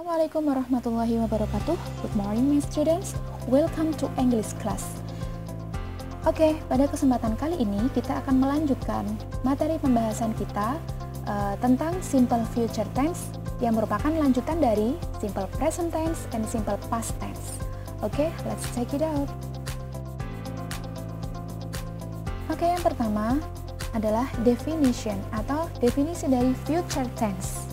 Assalamualaikum warahmatullahi wabarakatuh. Good morning, my students. Welcome to English class. Oke, pada kesempatan kali ini kita akan melanjutkan materi pembahasan kita tentang simple future tense yang merupakan lanjutan dari simple present tense and simple past tense. Oke, let's check it out. Oke, yang pertama adalah definition atau definisi dari future tense.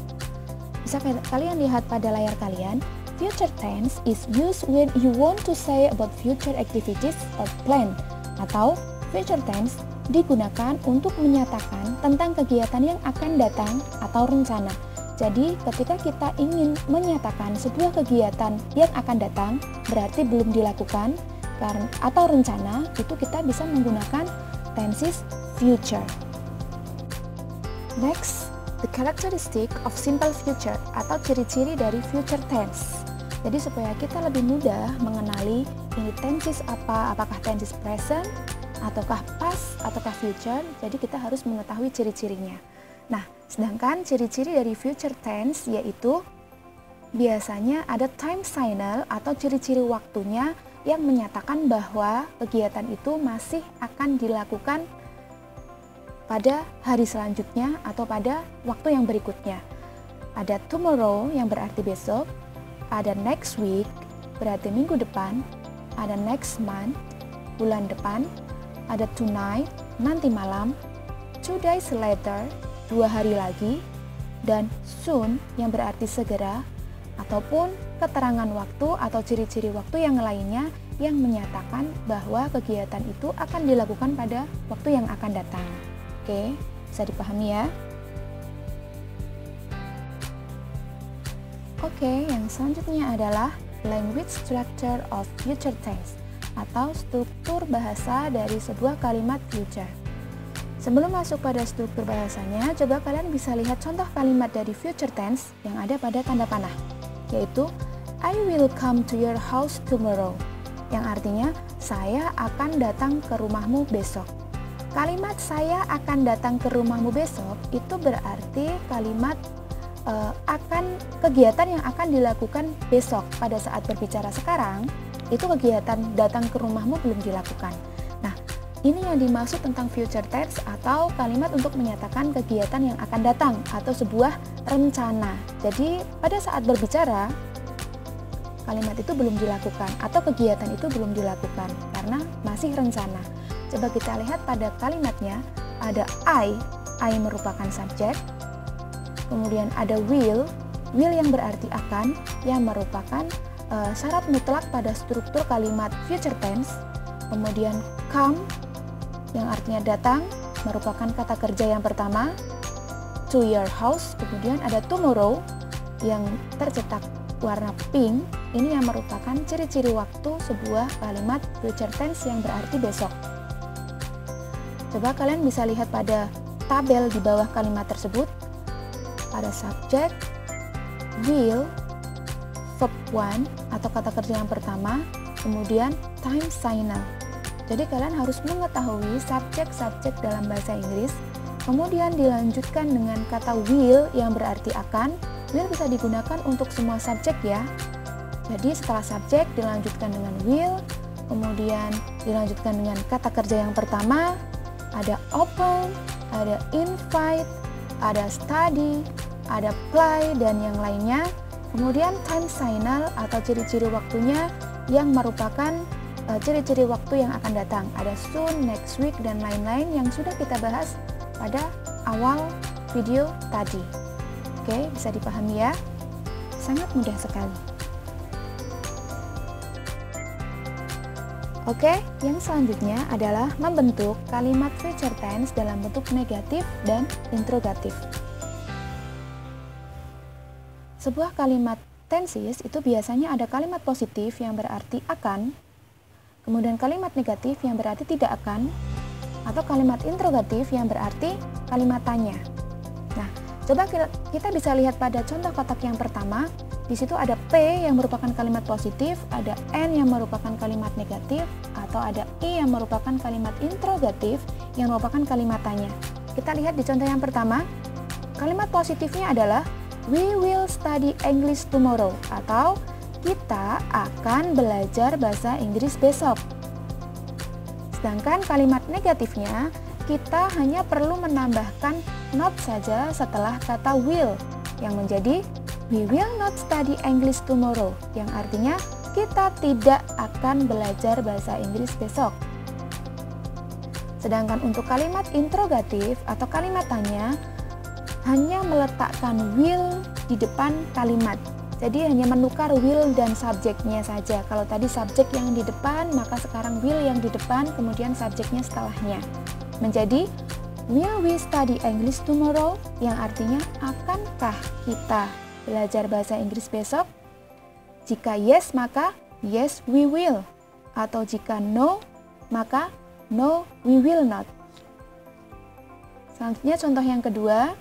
Bisa kalian lihat pada layar kalian, future tense is used when you want to say about future activities or plan, atau future tense digunakan untuk menyatakan tentang kegiatan yang akan datang atau rencana. Jadi ketika kita ingin menyatakan sebuah kegiatan yang akan datang berarti belum dilakukan atau rencana, itu kita bisa menggunakan tenses future. Next, the characteristic of simple future atau ciri-ciri dari future tense. Jadi supaya kita lebih mudah mengenali ini tenses apa, apakah tenses present, ataukah past, ataukah future, jadi kita harus mengetahui ciri-cirinya. Nah, sedangkan ciri-ciri dari future tense yaitu biasanya ada time signal atau ciri-ciri waktunya yang menyatakan bahwa kegiatan itu masih akan dilakukan pada hari selanjutnya atau pada waktu yang berikutnya. Ada tomorrow yang berarti besok, ada next week berarti minggu depan, ada next month bulan depan, ada tonight nanti malam, 2 days later 2 hari lagi, dan soon yang berarti segera, ataupun keterangan waktu atau ciri-ciri waktu yang lainnya yang menyatakan bahwa kegiatan itu akan dilakukan pada waktu yang akan datang. Oke, bisa dipahami ya? Oke, yang selanjutnya adalah language structure of future tense atau struktur bahasa dari sebuah kalimat future. Sebelum masuk pada struktur bahasanya, coba kalian bisa lihat contoh kalimat dari future tense yang ada pada tanda panah, yaitu I will come to your house tomorrow, yang artinya saya akan datang ke rumahmu besok. Kalimat saya akan datang ke rumahmu besok itu berarti kalimat kegiatan yang akan dilakukan besok. Pada saat berbicara sekarang, itu kegiatan datang ke rumahmu belum dilakukan. Nah, ini yang dimaksud tentang future tense atau kalimat untuk menyatakan kegiatan yang akan datang atau sebuah rencana. Jadi, pada saat berbicara, kalimat itu belum dilakukan atau kegiatan itu belum dilakukan karena masih rencana. Coba kita lihat pada kalimatnya, ada I merupakan subjek, kemudian ada will yang berarti akan, yang merupakan syarat mutlak pada struktur kalimat future tense, kemudian come, yang artinya datang, merupakan kata kerja yang pertama, to your house, kemudian ada tomorrow, yang tercetak warna pink, ini yang merupakan ciri-ciri waktu sebuah kalimat future tense yang berarti besok. Coba kalian bisa lihat pada tabel di bawah kalimat tersebut. Pada subjek, will, verb 1 atau kata kerja yang pertama, kemudian time signal. Jadi kalian harus mengetahui subjek-subjek dalam bahasa Inggris, kemudian dilanjutkan dengan kata will yang berarti akan. Will bisa digunakan untuk semua subjek ya. Jadi setelah subjek dilanjutkan dengan will, kemudian dilanjutkan dengan kata kerja yang pertama, ada open, ada invite, ada study, ada play, dan yang lainnya. Kemudian time signal atau ciri-ciri waktunya yang merupakan ciri-ciri waktu yang akan datang. Ada soon, next week, dan lain-lain yang sudah kita bahas pada awal video tadi. Oke, bisa dipahami ya? Sangat mudah sekali. Oke, yang selanjutnya adalah membentuk kalimat future tense dalam bentuk negatif dan interrogatif. Sebuah kalimat tenses itu biasanya ada kalimat positif yang berarti akan, kemudian kalimat negatif yang berarti tidak akan, atau kalimat interrogatif yang berarti kalimat tanya. Nah, coba kita bisa lihat pada contoh kotak yang pertama. Di situ ada P yang merupakan kalimat positif, ada N yang merupakan kalimat negatif, atau ada I yang merupakan kalimat interrogatif yang merupakan kalimat tanya. Kita lihat di contoh yang pertama, kalimat positifnya adalah we will study English tomorrow, atau kita akan belajar bahasa Inggris besok. Sedangkan kalimat negatifnya, kita hanya perlu menambahkan not saja setelah kata will, yang menjadi we will not study English tomorrow, yang artinya kita tidak akan belajar bahasa Inggris besok. Sedangkan untuk kalimat interrogatif atau kalimat tanya, hanya meletakkan will di depan kalimat. Jadi hanya menukar will dan subjeknya saja. Kalau tadi subjek yang di depan, maka sekarang will yang di depan, kemudian subjeknya setelahnya. Menjadi will we study English tomorrow, yang artinya akankah kita belajar bahasa Inggris besok? Jika yes, maka yes we will. Atau jika no, maka no we will not. Selanjutnya contoh yang kedua.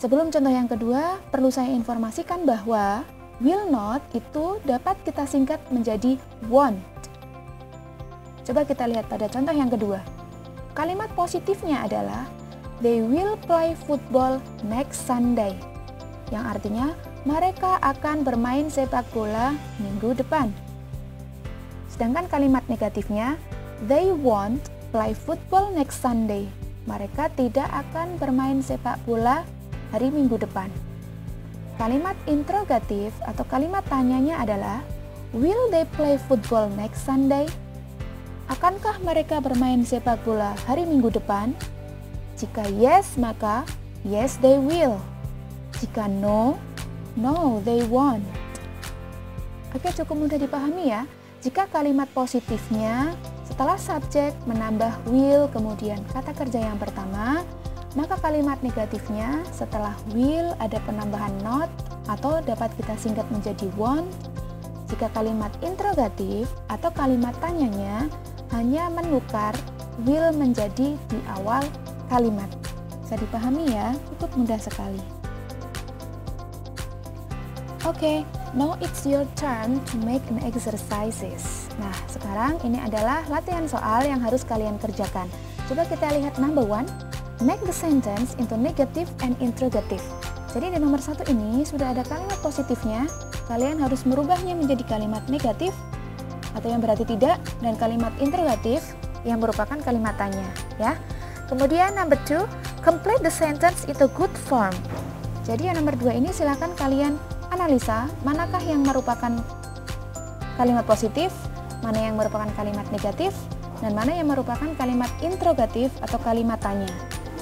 Sebelum contoh yang kedua, perlu saya informasikan bahwa will not itu dapat kita singkat menjadi won't. Coba kita lihat pada contoh yang kedua. Kalimat positifnya adalah they will play football next Sunday, yang artinya mereka akan bermain sepak bola minggu depan. Sedangkan kalimat negatifnya, they won't play football next Sunday. Mereka tidak akan bermain sepak bola hari Minggu depan. Kalimat interrogatif atau kalimat tanyanya adalah will they play football next Sunday? Akankah mereka bermain sepak bola hari Minggu depan? Jika yes, maka yes they will. Jika no, no they won't. Oke, cukup mudah dipahami ya. Jika kalimat positifnya setelah subjek menambah will kemudian kata kerja yang pertama, maka kalimat negatifnya setelah will ada penambahan not atau dapat kita singkat menjadi won't. Jika kalimat interrogatif atau kalimat tanyanya hanya menukar will menjadi di awal kalimat. Bisa dipahami ya, cukup mudah sekali. Oke, now it's your turn to make an exercises. Nah, sekarang ini adalah latihan soal yang harus kalian kerjakan. Coba kita lihat number 1. Make the sentence into negative and interrogative. Jadi di nomor 1 ini sudah ada kalimat positifnya. Kalian harus merubahnya menjadi kalimat negatif atau yang berarti tidak, dan kalimat interrogatif yang merupakan kalimat tanya, ya. Kemudian number 2, complete the sentence into good form. Jadi yang nomor 2 ini silakan kalian analisa manakah yang merupakan kalimat positif, mana yang merupakan kalimat negatif, dan mana yang merupakan kalimat interrogatif atau kalimat tanya.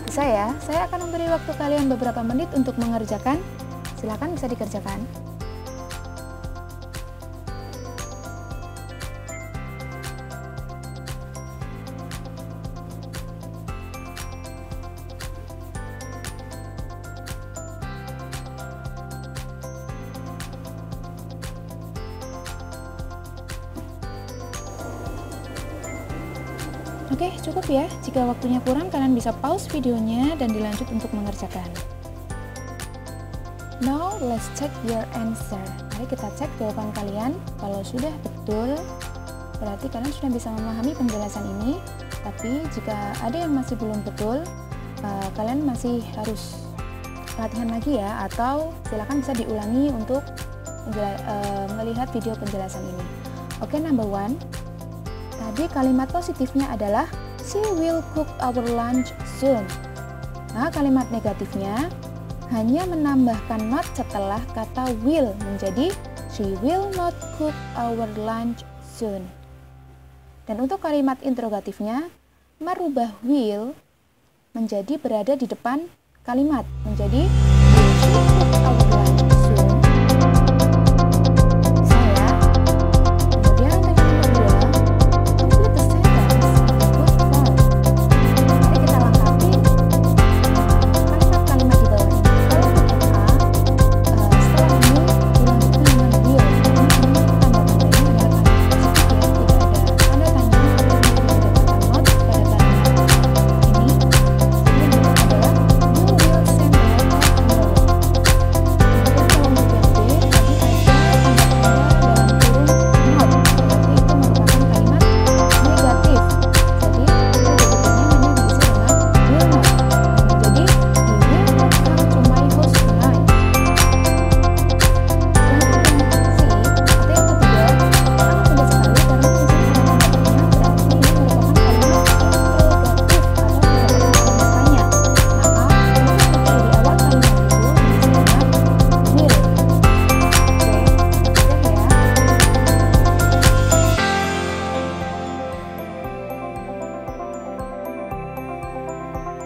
Bisa ya, saya akan memberi waktu kalian beberapa menit untuk mengerjakan. Silakan bisa dikerjakan. Oke, cukup ya. Jika waktunya kurang, kalian bisa pause videonya dan dilanjut untuk mengerjakan. Now, let's check your answer. Mari kita cek jawaban kalian. Kalau sudah betul, berarti kalian sudah bisa memahami penjelasan ini. Tapi jika ada yang masih belum betul, kalian masih harus latihan lagi ya, atau silakan bisa diulangi untuk melihat video penjelasan ini. Oke, number 1. Tadi kalimat positifnya adalah she will cook our lunch soon. Nah, kalimat negatifnya hanya menambahkan not setelah kata will menjadi she will not cook our lunch soon. Dan untuk kalimat interrogatifnya merubah will menjadi berada di depan kalimat menjadi will she cook our lunch soon.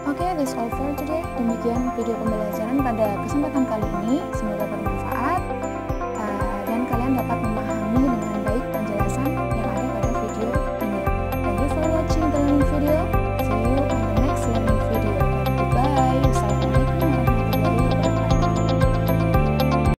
Oke, that's all for today. Demikian video pembelajaran pada kesempatan kali ini. Semoga bermanfaat dan kalian dapat